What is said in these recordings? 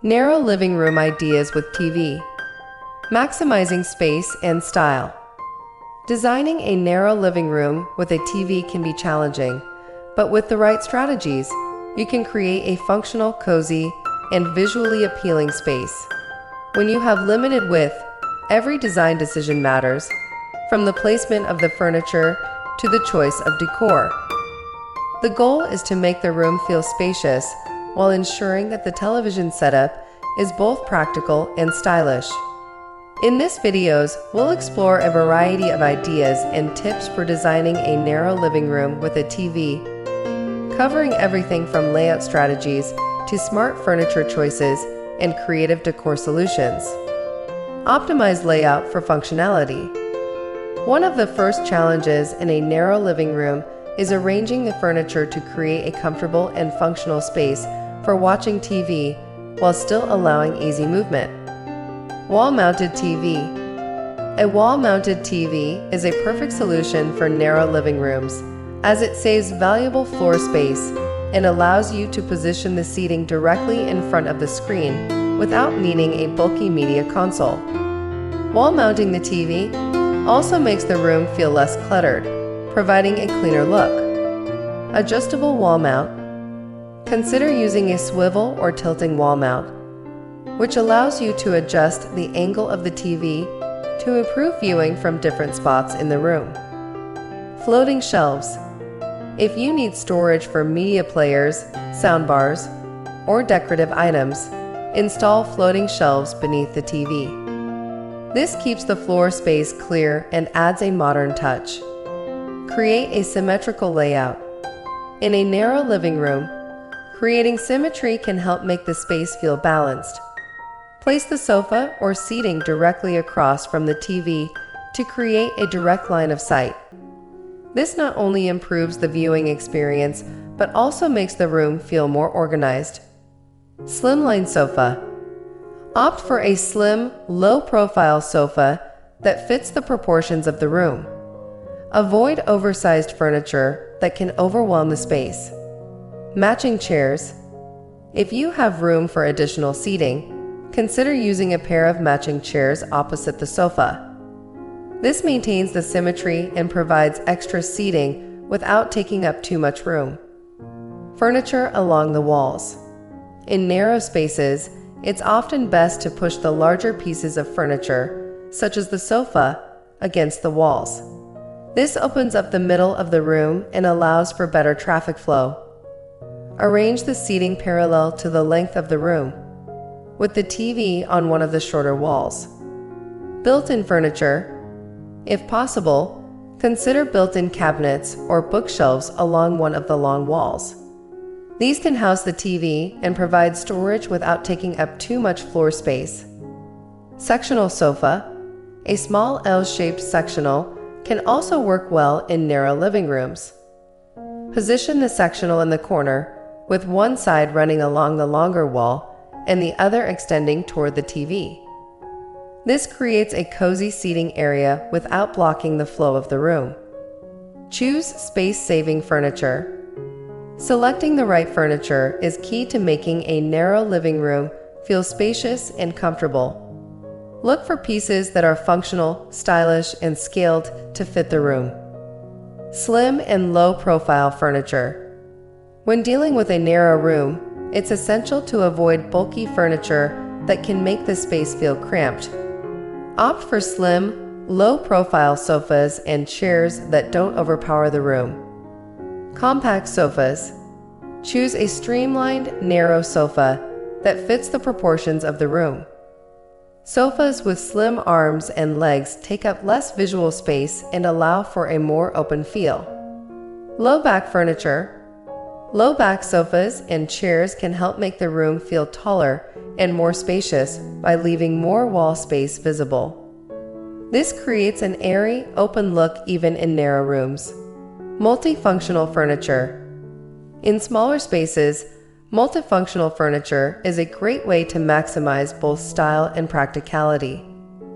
Narrow living room ideas with TV. Maximizing space and style. Designing a narrow living room with a TV can be challenging, but with the right strategies, you can create a functional, cozy, and visually appealing space. When you have limited width, every design decision matters, from the placement of the furniture to the choice of decor. The goal is to make the room feel spacious while ensuring that the television setup is both practical and stylish. In this videos, we'll explore a variety of ideas and tips for designing a narrow living room with a TV, covering everything from layout strategies to smart furniture choices and creative decor solutions. Optimize layout for functionality. One of the first challenges in a narrow living room is arranging the furniture to create a comfortable and functional space for watching TV while still allowing easy movement. Wall-mounted TV. A wall-mounted TV is a perfect solution for narrow living rooms, as it saves valuable floor space and allows you to position the seating directly in front of the screen without needing a bulky media console. Wall-mounting the TV also makes the room feel less cluttered, providing a cleaner look. Adjustable wall mount. Consider using a swivel or tilting wall mount, which allows you to adjust the angle of the TV to improve viewing from different spots in the room. Floating shelves. If you need storage for media players, soundbars, or decorative items, install floating shelves beneath the TV. This keeps the floor space clear and adds a modern touch. Create a symmetrical layout. In a narrow living room, creating symmetry can help make the space feel balanced. Place the sofa or seating directly across from the TV to create a direct line of sight. This not only improves the viewing experience, but also makes the room feel more organized. Slimline sofa. Opt for a slim, low-profile sofa that fits the proportions of the room. Avoid oversized furniture that can overwhelm the space. Matching chairs. If you have room for additional seating, consider using a pair of matching chairs opposite the sofa. This maintains the symmetry and provides extra seating without taking up too much room. Furniture along the walls. In narrow spaces, it's often best to push the larger pieces of furniture, such as the sofa, against the walls. This opens up the middle of the room and allows for better traffic flow. Arrange the seating parallel to the length of the room, with the TV on one of the shorter walls. Built-in furniture. If possible, consider built-in cabinets or bookshelves along one of the long walls. These can house the TV and provide storage without taking up too much floor space. Sectional sofa. A small L-shaped sectional can also work well in narrow living rooms. Position the sectional in the corner, with one side running along the longer wall and the other extending toward the TV. This creates a cozy seating area without blocking the flow of the room. Choose space-saving furniture. Selecting the right furniture is key to making a narrow living room feel spacious and comfortable. Look for pieces that are functional, stylish, and scaled to fit the room. Slim and low-profile furniture. When dealing with a narrow room, it's essential to avoid bulky furniture that can make the space feel cramped. Opt for slim, low-profile sofas and chairs that don't overpower the room. Compact sofas. Choose a streamlined, narrow sofa that fits the proportions of the room. Sofas with slim arms and legs take up less visual space and allow for a more open feel. Low-back furniture. Low-back sofas and chairs can help make the room feel taller and more spacious by leaving more wall space visible. This creates an airy, open look even in narrow rooms. Multifunctional furniture. In smaller spaces, multifunctional furniture is a great way to maximize both style and practicality.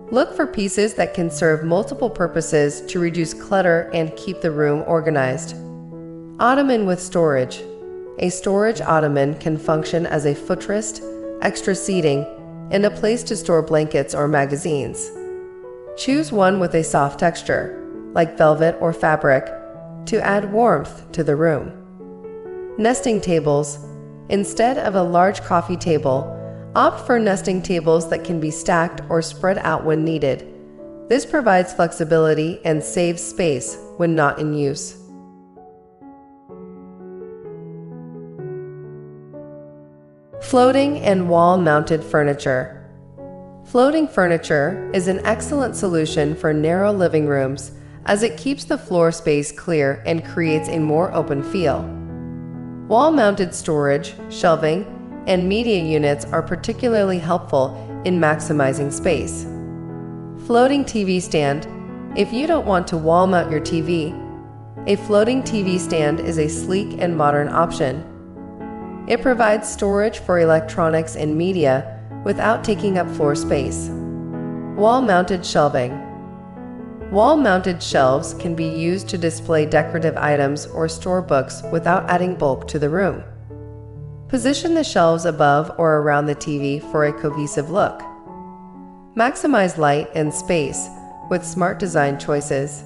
Look for pieces that can serve multiple purposes to reduce clutter and keep the room organized. Ottoman with storage. A storage ottoman can function as a footrest, extra seating, and a place to store blankets or magazines. Choose one with a soft texture, like velvet or fabric, to add warmth to the room. Nesting tables. Instead of a large coffee table, opt for nesting tables that can be stacked or spread out when needed. This provides flexibility and saves space when not in use. Floating and wall-mounted furniture. Floating furniture is an excellent solution for narrow living rooms as it keeps the floor space clear and creates a more open feel. Wall-mounted storage, shelving, and media units are particularly helpful in maximizing space. Floating TV stand. If you don't want to wall mount your TV, a floating TV stand is a sleek and modern option. It provides storage for electronics and media without taking up floor space. Wall-mounted shelving. Wall-mounted shelves can be used to display decorative items or store books without adding bulk to the room. Position the shelves above or around the TV for a cohesive look. Maximize light and space with smart design choices.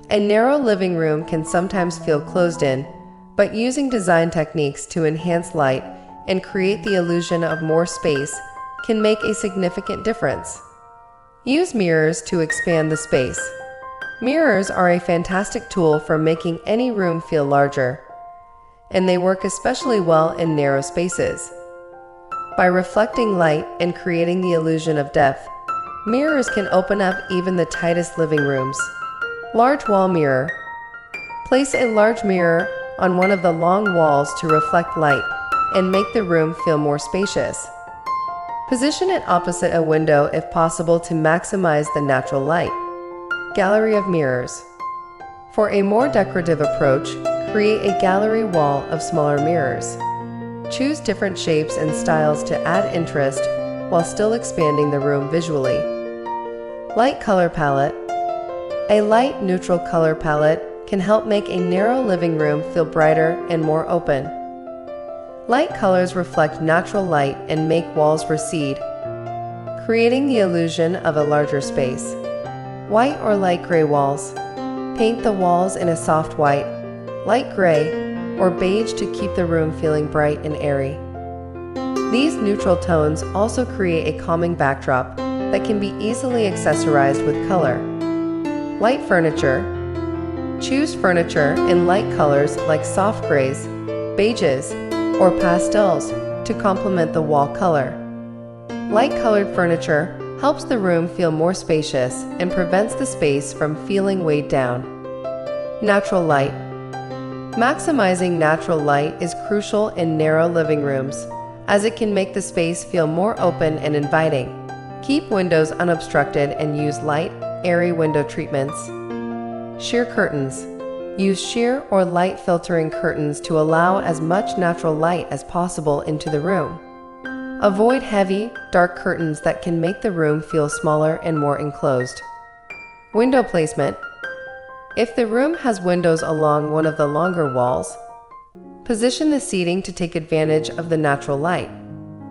A narrow living room can sometimes feel closed in, but using design techniques to enhance light and create the illusion of more space can make a significant difference. Use mirrors to expand the space. Mirrors are a fantastic tool for making any room feel larger, and they work especially well in narrow spaces. By reflecting light and creating the illusion of depth, mirrors can open up even the tightest living rooms. Large wall mirror. Place a large mirror on one of the long walls to reflect light and make the room feel more spacious. Position it opposite a window if possible to maximize the natural light. Gallery of mirrors. For a more decorative approach, create a gallery wall of smaller mirrors. Choose different shapes and styles to add interest while still expanding the room visually. Light color palette. A light neutral color palette can help make a narrow living room feel brighter and more open. Light colors reflect natural light and make walls recede, creating the illusion of a larger space. White or light gray walls. Paint the walls in a soft white, light gray, or beige to keep the room feeling bright and airy. These neutral tones also create a calming backdrop that can be easily accessorized with color. Light furniture. Choose furniture in light colors like soft grays, beiges, or pastels to complement the wall color. Light-colored furniture helps the room feel more spacious and prevents the space from feeling weighed down. Natural light. Maximizing natural light is crucial in narrow living rooms, as it can make the space feel more open and inviting. Keep windows unobstructed and use light, airy window treatments. Sheer curtains. Use sheer or light filtering curtains to allow as much natural light as possible into the room. Avoid heavy, dark curtains that can make the room feel smaller and more enclosed. Window placement. If the room has windows along one of the longer walls, position the seating to take advantage of the natural light.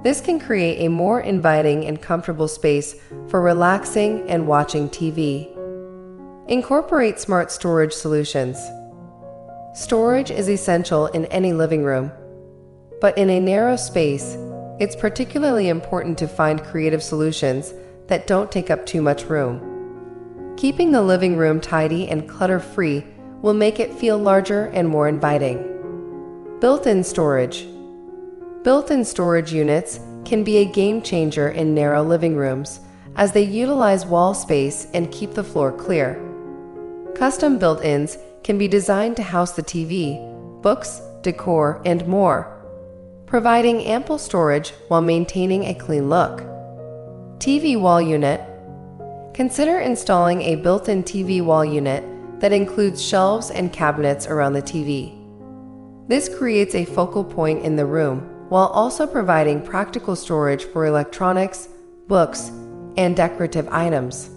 This can create a more inviting and comfortable space for relaxing and watching TV. Incorporate smart storage solutions. Storage is essential in any living room, but in a narrow space, it's particularly important to find creative solutions that don't take up too much room. Keeping the living room tidy and clutter-free will make it feel larger and more inviting. Built-in storage. Built-in storage units can be a game changer in narrow living rooms, as they utilize wall space and keep the floor clear. Custom built-ins can be designed to house the TV, books, decor, and more, providing ample storage while maintaining a clean look. TV wall unit. Consider installing a built-in TV wall unit that includes shelves and cabinets around the TV. This creates a focal point in the room while also providing practical storage for electronics, books, and decorative items.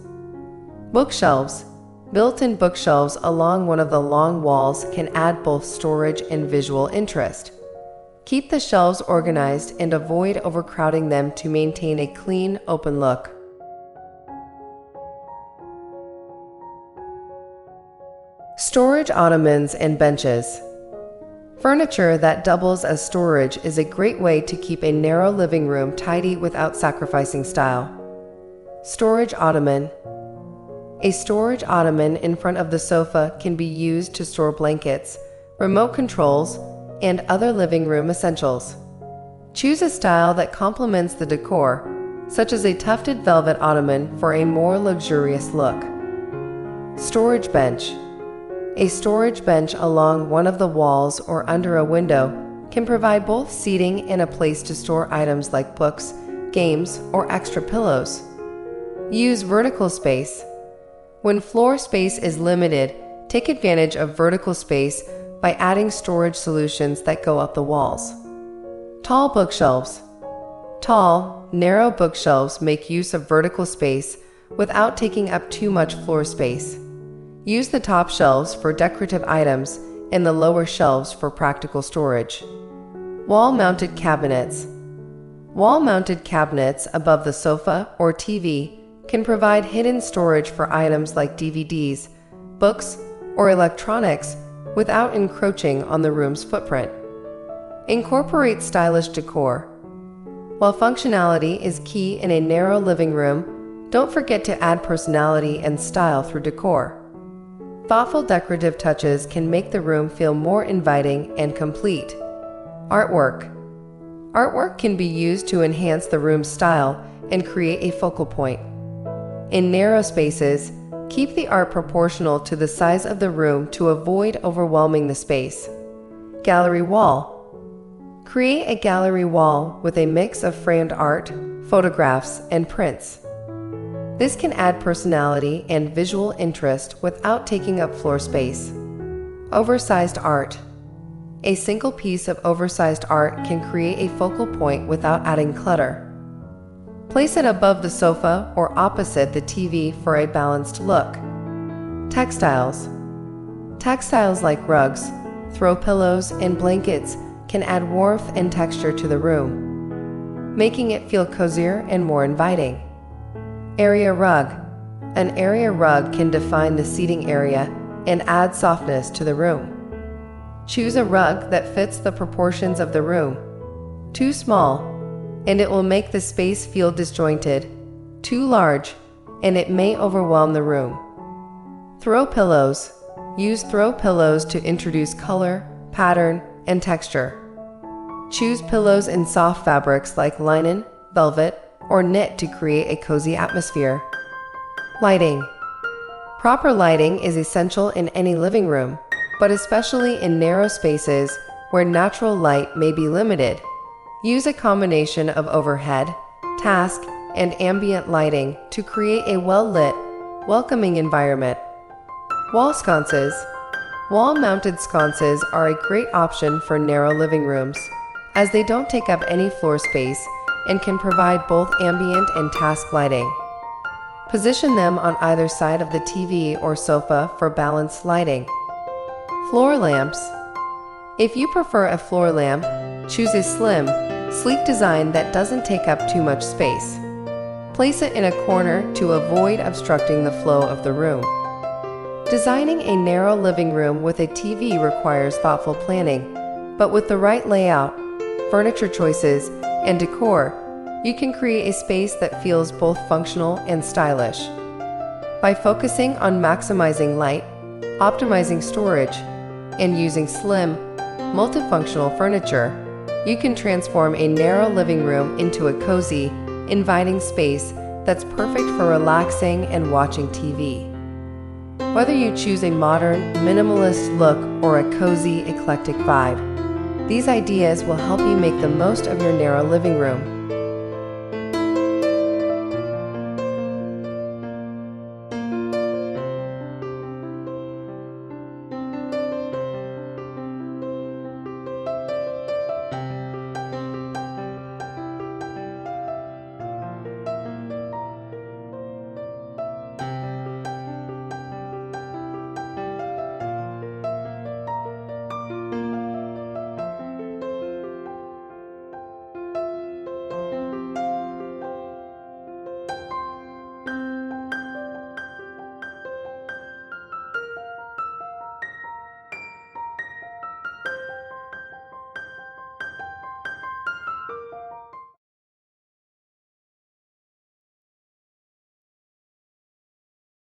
Bookshelves. Built-in bookshelves along one of the long walls can add both storage and visual interest. Keep the shelves organized and avoid overcrowding them to maintain a clean, open look. Storage ottomans and benches. Furniture that doubles as storage is a great way to keep a narrow living room tidy without sacrificing style. Storage ottoman. A storage ottoman in front of the sofa can be used to store blankets, remote controls, and other living room essentials. Choose a style that complements the decor, such as a tufted velvet ottoman for a more luxurious look. Storage bench. A storage bench along one of the walls or under a window can provide both seating and a place to store items like books, games, or extra pillows. Use vertical space. When floor space is limited, take advantage of vertical space by adding storage solutions that go up the walls. Tall bookshelves. Tall, narrow bookshelves make use of vertical space without taking up too much floor space. Use the top shelves for decorative items and the lower shelves for practical storage. Wall-mounted cabinets. Wall-mounted cabinets above the sofa or TV can provide hidden storage for items like DVDs, books, or electronics without encroaching on the room's footprint. Incorporate stylish decor. While functionality is key in a narrow living room, don't forget to add personality and style through decor. Thoughtful decorative touches can make the room feel more inviting and complete. Artwork. Artwork can be used to enhance the room's style and create a focal point. In narrow spaces, keep the art proportional to the size of the room to avoid overwhelming the space. Gallery wall. Create a gallery wall with a mix of framed art, photographs, and prints. This can add personality and visual interest without taking up floor space. Oversized art. A single piece of oversized art can create a focal point without adding clutter. Place it above the sofa or opposite the TV for a balanced look. Textiles. Textiles like rugs, throw pillows, and blankets can add warmth and texture to the room, making it feel cozier and more inviting. Area rug. An area rug can define the seating area and add softness to the room. Choose a rug that fits the proportions of the room. Too small, and it will make the space feel disjointed. Too large, and it may overwhelm the room. Throw pillows. Use throw pillows to introduce color, pattern, and texture. Choose pillows in soft fabrics like linen, velvet, or knit to create a cozy atmosphere. Lighting. Proper lighting is essential in any living room, but especially in narrow spaces where natural light may be limited. Use a combination of overhead, task, and ambient lighting to create a well-lit, welcoming environment. Wall sconces. Wall-mounted sconces are a great option for narrow living rooms, as they don't take up any floor space and can provide both ambient and task lighting. Position them on either side of the TV or sofa for balanced lighting. Floor lamps. If you prefer a floor lamp, choose a slim, sleek design that doesn't take up too much space. Place it in a corner to avoid obstructing the flow of the room. Designing a narrow living room with a TV requires thoughtful planning, but with the right layout, furniture choices, and decor, you can create a space that feels both functional and stylish. By focusing on maximizing light, optimizing storage, and using slim, multifunctional furniture, you can transform a narrow living room into a cozy, inviting space that's perfect for relaxing and watching TV. Whether you choose a modern, minimalist look or a cozy, eclectic vibe, these ideas will help you make the most of your narrow living room.